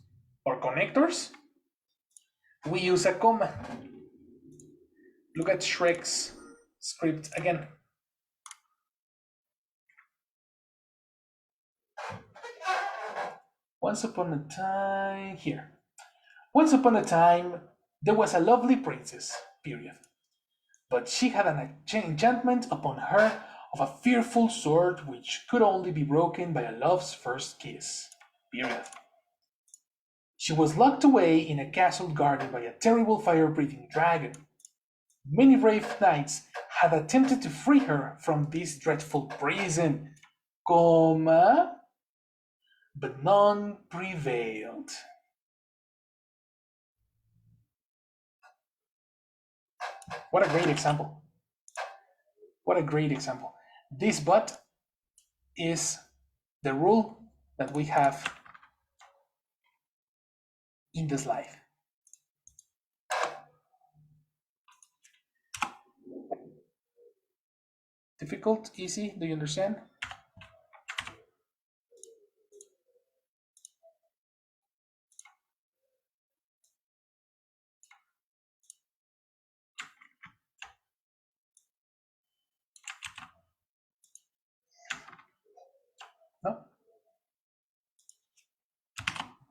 or connectors, we use a comma. Look at Shrek's script again. Once upon a time, here. Once upon a time, there was a lovely princess, period. But she had an enchantment upon her of a fearful sort which could only be broken by a love's first kiss, period. She was locked away in a castle guarded by a terrible fire-breathing dragon. Many brave knights had attempted to free her from this dreadful prison, comma, but none prevailed. What a great example. What a great example. This but is the rule that we have in this life. Difficult, easy, do you understand? No?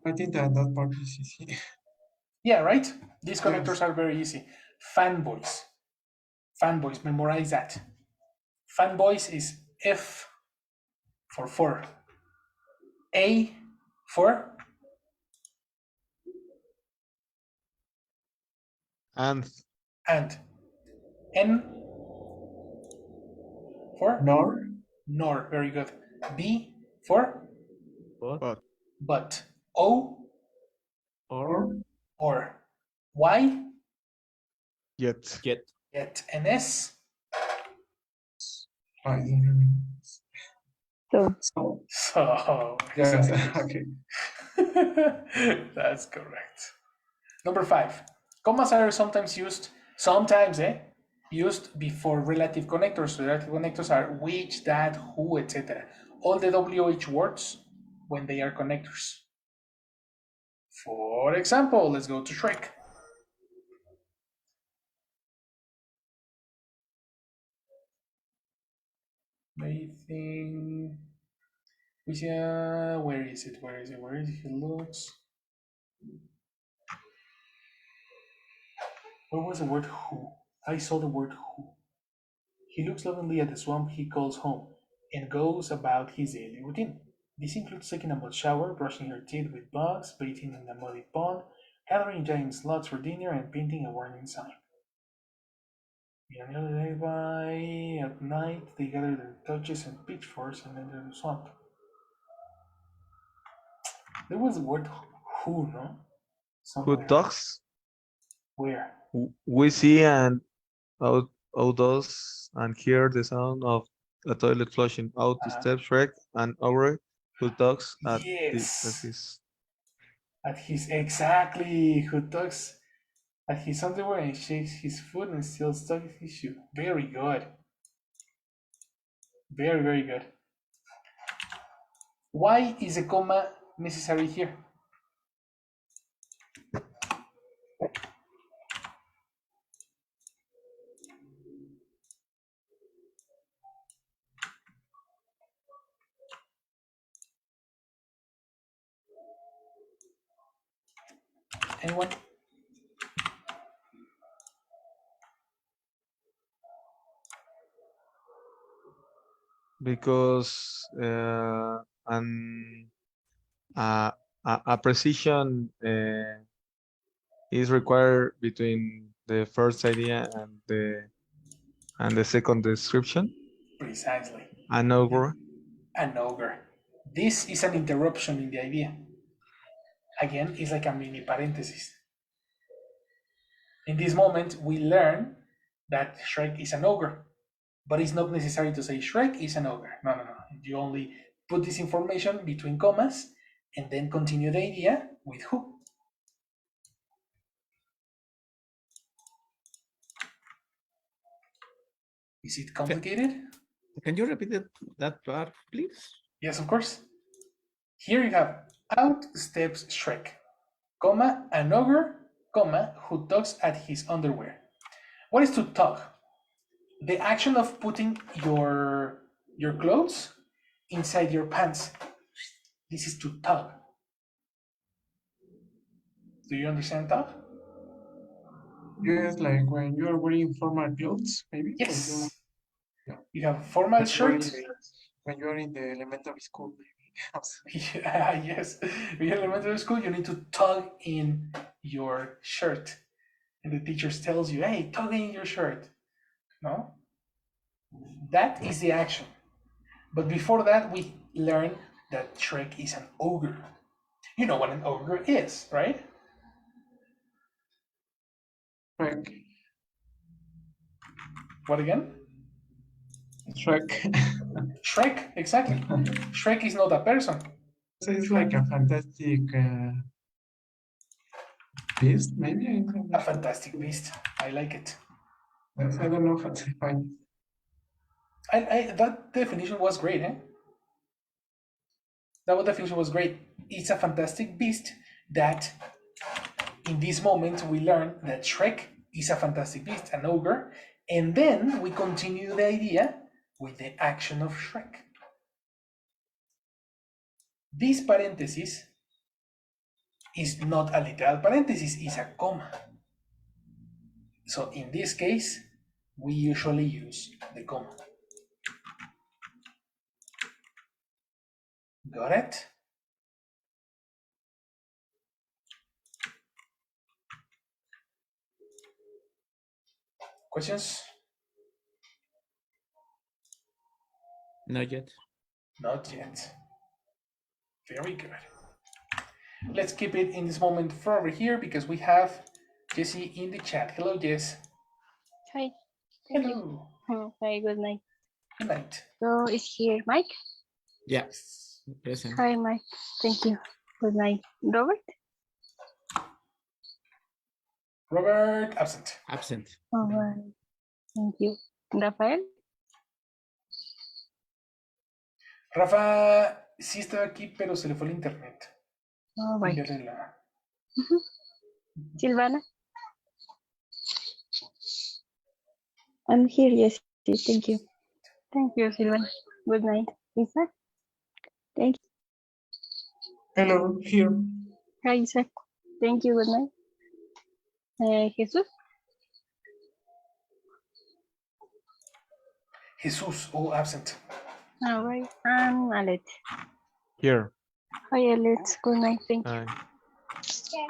I think that part is easy. Yeah, right? These connectors Yes. are very easy. Fanboys. Fanboys, memorize that. Fanboys is F for. A for And and. N for Nor, very good. B for But but. O or, or. Y yet. Yet. yet. And S right. So, So, so. yes, okay. That's correct. Number 5. Commas are sometimes used, used before relative connectors. Relative connectors are which, that, who, etc. All the WH words when they are connectors. For example, let's go to Shrek. I think, where is it? He looks. Where was the word who? I saw the word who. He looks lovingly at the swamp he calls home and goes about his daily routine. This includes taking a mud shower, brushing her teeth with bugs, bathing in a muddy pond, gathering giant slugs for dinner, and painting a warning sign. The other day by at night they gather their torches and pitchforks and enter the swamp. There was the word who, no? Who Somewhere. talks? Where? We see and outdoors and hear the sound of a toilet flushing out the steps, Shrek and Aure, who talks at Yes. his. At his exactly who talks at his underwear and shakes his foot and still stuck in his shoe. Very good. Very, very good. Why is a comma necessary here? Anyone? Because a precision is required between the first idea and the second description. Precisely. An ogre. An ogre. This is an interruption in the idea. again, is like a mini parenthesis. In this moment, we learn that Shrek is an ogre, but it's not necessary to say Shrek is an ogre. No, no, no. You only put this information between commas and then continue the idea with who. Is it complicated? Can you repeat that part, please? Yes, of course. Here you have out steps Shrek, comma, an ogre, comma, who tugs at his underwear. What is to tug? The action of putting your clothes inside your pants. This is to tug. Do you understand tug? Yes, like when you are wearing formal clothes, maybe. Yes. Yeah. You have formal When you are in shirt. when you are in the elementary school, maybe. Yeah, yes. In elementary school, you need to tug in your shirt. And the teacher tells you, hey, tug in your shirt. No? That is the action. But before that, we learn that Shrek is an ogre. You know what an ogre is, right? Shrek. What again? Shrek. Shrek, exactly. Shrek is not a person. So it's like a fantastic beast, maybe. I don't A know. fantastic beast. I like it. I don't know how to define That definition was great, eh? That definition was great. It's a fantastic beast that in this moment we learn that Shrek is a fantastic beast, an ogre, and then we continue the idea with the action of Shrek. This parenthesis is not a literal parenthesis, it's a comma. So in this case, we usually use the comma. Got it? Questions? Not yet. Not yet. Very good. Let's keep it in this moment for over here because we have Jessie in the chat. Hello, Jess. Hi. Thank you. Hello. Hi, good night. Good night. So is here Mike? Yeah. Present. Hi, Mike. Thank you. Good night. Robert? Robert, absent. Absent. All right. Thank you. Rafael? Rafa sí estaba aquí, pero se le fue el internet. All right. Fíjate la- Silvana? I'm here, yes, thank you. Thank you, Silvana. Good night. Isaac? Thank you. Hello, here. Hi, Isaac. Thank you. Good night. Jesus? Jesus, oh, absent. All right. And Alet. Here. Hi, Alet. Good night. Thank you.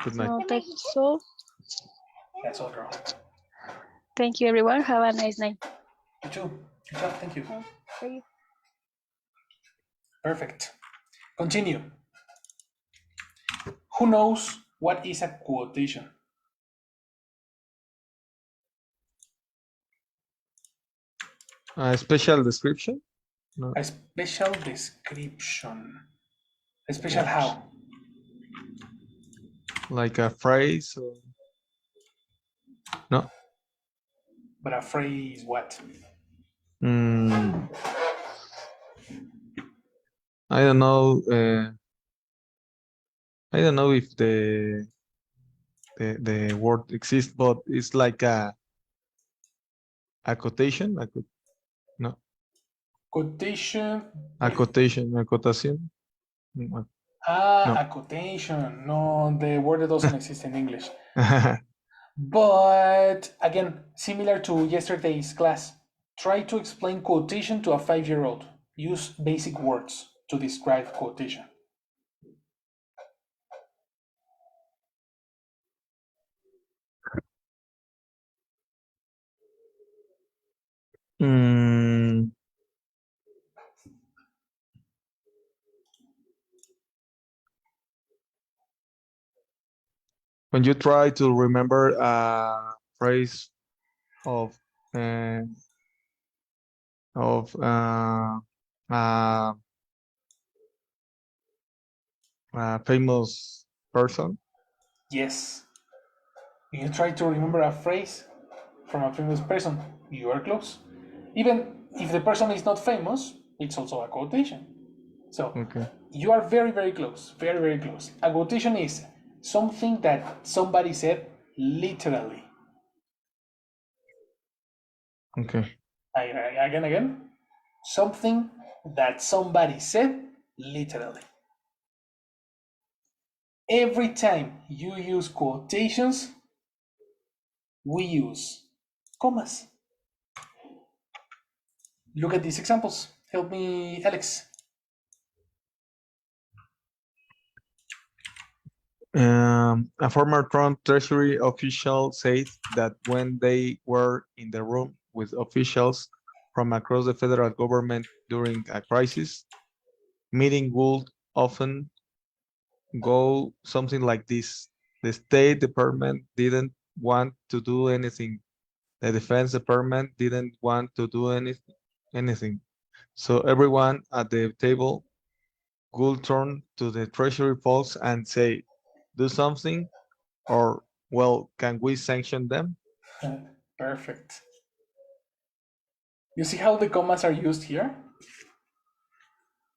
Good night. So that's all. That's all, girl. Thank you, everyone. Have a nice night. You too. Good job, thank you. Thank you. Perfect. Continue. Who knows what is a quotation? A special description? No. A special description. A special how? Like a phrase or no? But a phrase what? Mm, I don't know. I don't know if the word exists, but it's like a quotation. No, Quotation. a quotation. A quotation. No. A quotation. No, the word doesn't exist in English. But again, similar to yesterday's class, try to explain quotation to a 5-year-old. Use basic words to describe quotation. Mm, When you try to remember a phrase of uh, of uh, a famous person. Yes. You try to remember a phrase from a famous person. You are close. Even if the person is not famous, it's also a quotation. So Okay. you are very, very close. Very, very close. A quotation is something that somebody said literally. Okay. Again. Something that somebody said literally. Every time you use quotations, we use commas. Look at these examples. Help me, Alex. A former Trump Treasury official said that when they were in the room with officials from across the federal government during a crisis, meeting would often go something like this. The State Department didn't want to do anything. The Defense Department didn't want to do anything. So everyone at the table would turn to the Treasury folks and say, do something, or, well, can we sanction them? Perfect. You see how the commas are used here?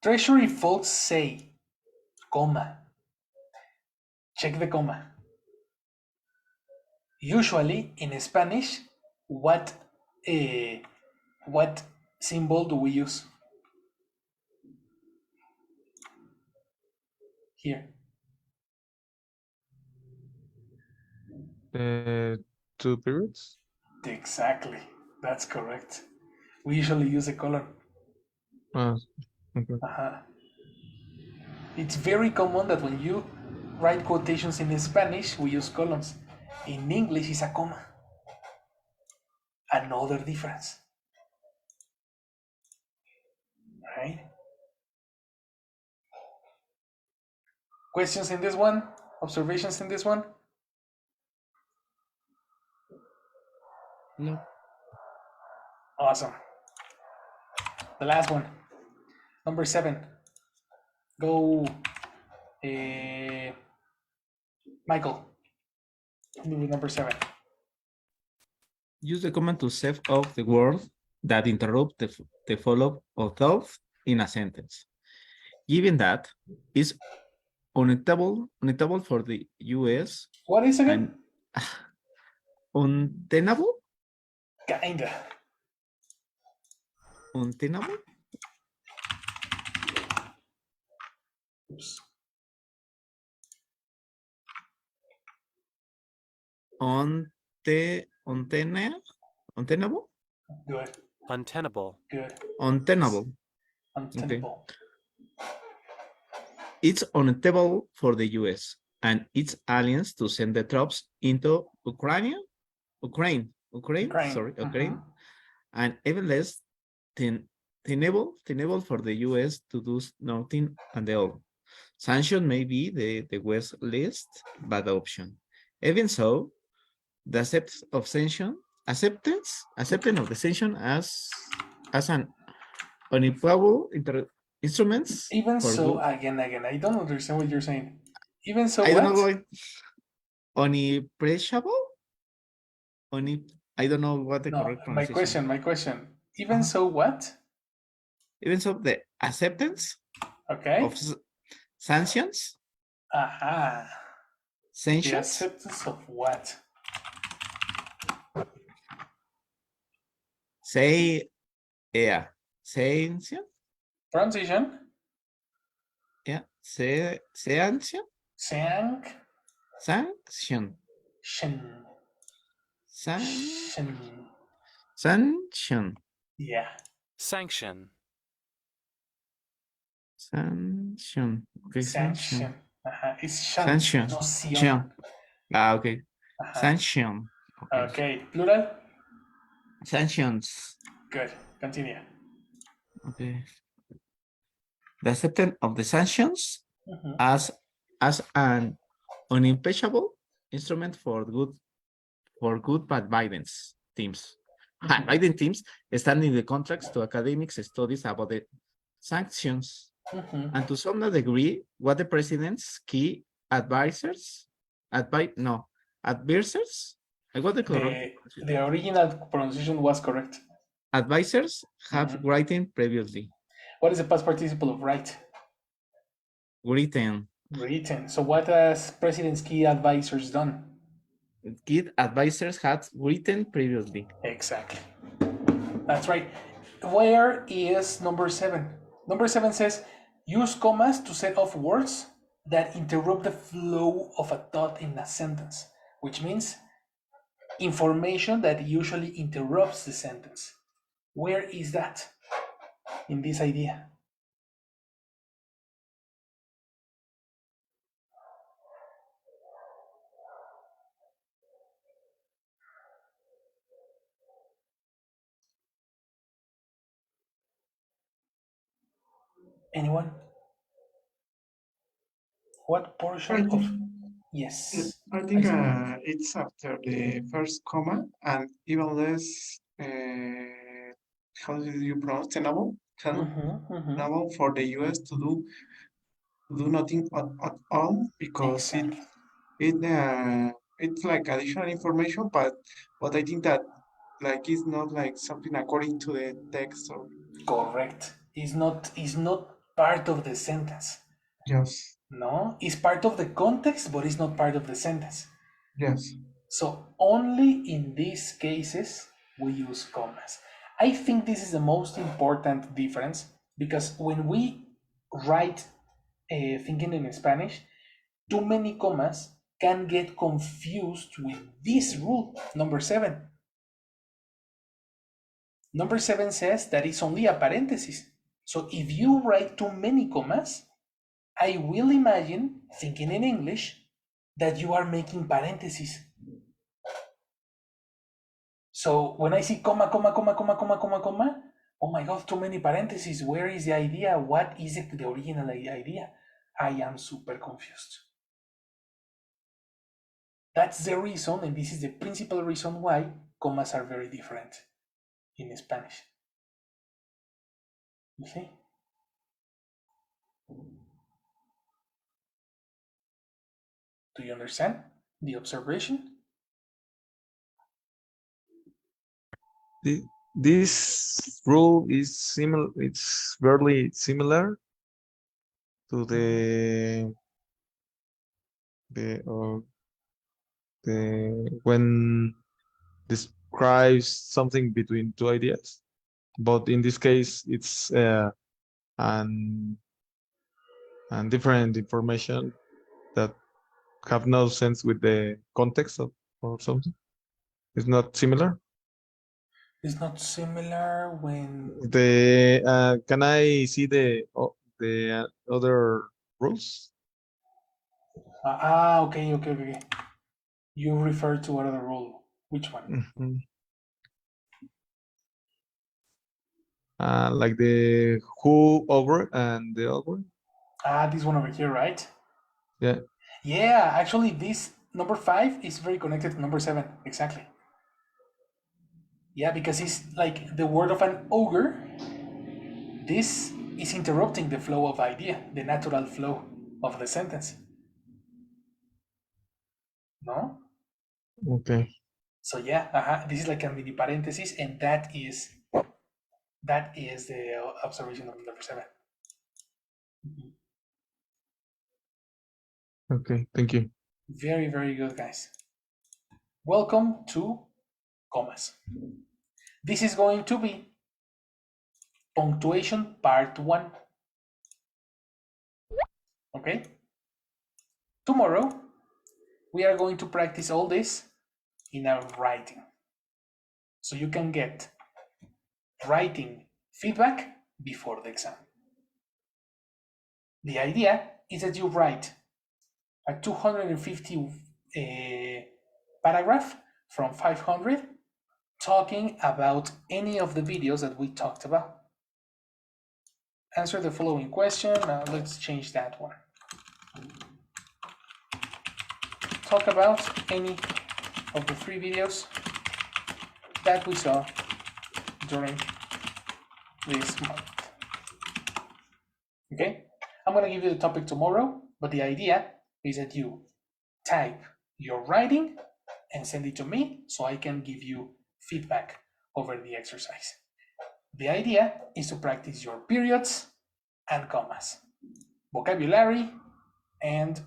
Treasury folks say, comma. Check the comma. Usually in Spanish, what symbol do we use? Here. Two periods? Exactly. That's correct. We usually use a colon. Okay. It's very common that when you write quotations in Spanish, we use colons. In English, it's a comma. Another difference. Right? Questions in this one? Observations in this one? No. Awesome. The last one. Number 7. Go, Michael. With number 7. Use the command to save off the word that interrupt the follow of thought in a sentence. Given that is untenable for the US. What is again? Untenable? Kinda. Untenable? Oops. Untenable? Good. Untenable. Good. Untenable. Untenable. Okay. It's untenable for the US and its allies to send the troops into Ukraine, sorry, Ukraine, and even less tenable for the US to do nothing at all. Sanction may be the West least bad option. Even so, the acceptance of the sanction as an unequal instruments. Even for so, good. again, I don't understand what you're saying. Even so, I what? don't know what unimpressible. I don't know what the No, correct my pronunciation. question. Even so, what? Even so, the acceptance Okay. of sanctions. Aha. The Sanctions. acceptance of what? Say, yeah. Sanction. Transition. Yeah. Sanction. Sanction. Sanction. Shin. Sanction. Yeah. Sanction. Sanction. Okay. Sanction. It's shan. Sanction. No sion. Sanction. Okay. Sanction. Okay. Plural. Sanctions. Good. Continue. Okay. The acceptance of the sanctions as an unimpeachable instrument for good advisance teams. Advising teams standing the contracts to academics studies about the sanctions. And to some degree, what the president's key advisors, advisors, I got the correct. The original pronunciation was correct. Advisors have written previously. What is the past participle of write? Written. Written. So what has president's key advisors done? Key advisors had written previously. Exactly. That's right. Where is number 7? Number 7 says, use commas to set off words that interrupt the flow of a thought in a sentence, which means information that usually interrupts the sentence. Where is that in this idea? Anyone? What portion of... Yes. I think it's after the first comma and even less, how do you pronounce tenable? Tenable for the US to do nothing at all because Exactly. it's like additional information, but I think that like it's not like something according to the text or Correct. Is not part of the sentence. yes, No, it's part of the context, but it's not part of the sentence. yes. So only in these cases we use commas. I think this is the most important difference because when we write thinking in Spanish, too many commas can get confused with this rule, number 7. Number 7 says that it's only a parenthesis. So if you write too many commas, I will imagine, thinking in English, that you are making parentheses. So when I see comma, comma, comma, comma, comma, comma, comma, oh my God, too many parentheses. Where is the idea? What is the original idea? I am super confused. That's the reason, and this is the principal reason why commas are very different in Spanish. You see? Do you understand the observation? This rule is similar. It's very similar to the when describes something between two ideas, but in this case it's and different information that have no sense with the context of or something. It's not similar. It's not similar when... The can I see the other rules? Okay. You refer to another rule. Which one? Like the who over and the other. This one over here, right? Yeah. Yeah, actually, this number 5 is very connected to number 7. Exactly. Yeah, because it's like the word of an ogre. This is interrupting the flow of idea, the natural flow of the sentence. No? Okay. So yeah, this is like a mini parenthesis, and that is the observation of number 7. Okay, thank you. Very, very good, guys. Welcome to commas. This is going to be punctuation part 1. Okay? Tomorrow, we are going to practice all this in a writing. So you can get writing feedback before the exam. The idea is that you write a 250 paragraph from 500 talking about any of the videos that we talked about. Answer the following question. Let's change that one. talk about any of the 3 videos that we saw during this month. Okay, I'm going to give you the topic tomorrow, but the idea is that you type your writing and send it to me so I can give you feedback over the exercise. The idea is to practice your periods and commas, vocabulary, and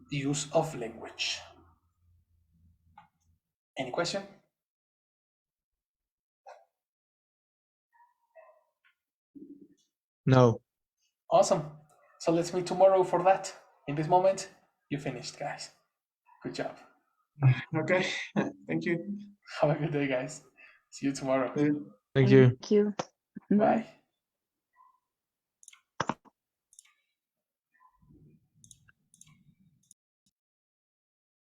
use of language. Any question? No. Awesome. So let's meet tomorrow for that. In this moment, you finished, guys. Good job. Okay, thank you. Have a good day, guys. See you tomorrow. Thank you. Thank you. Bye. Bye.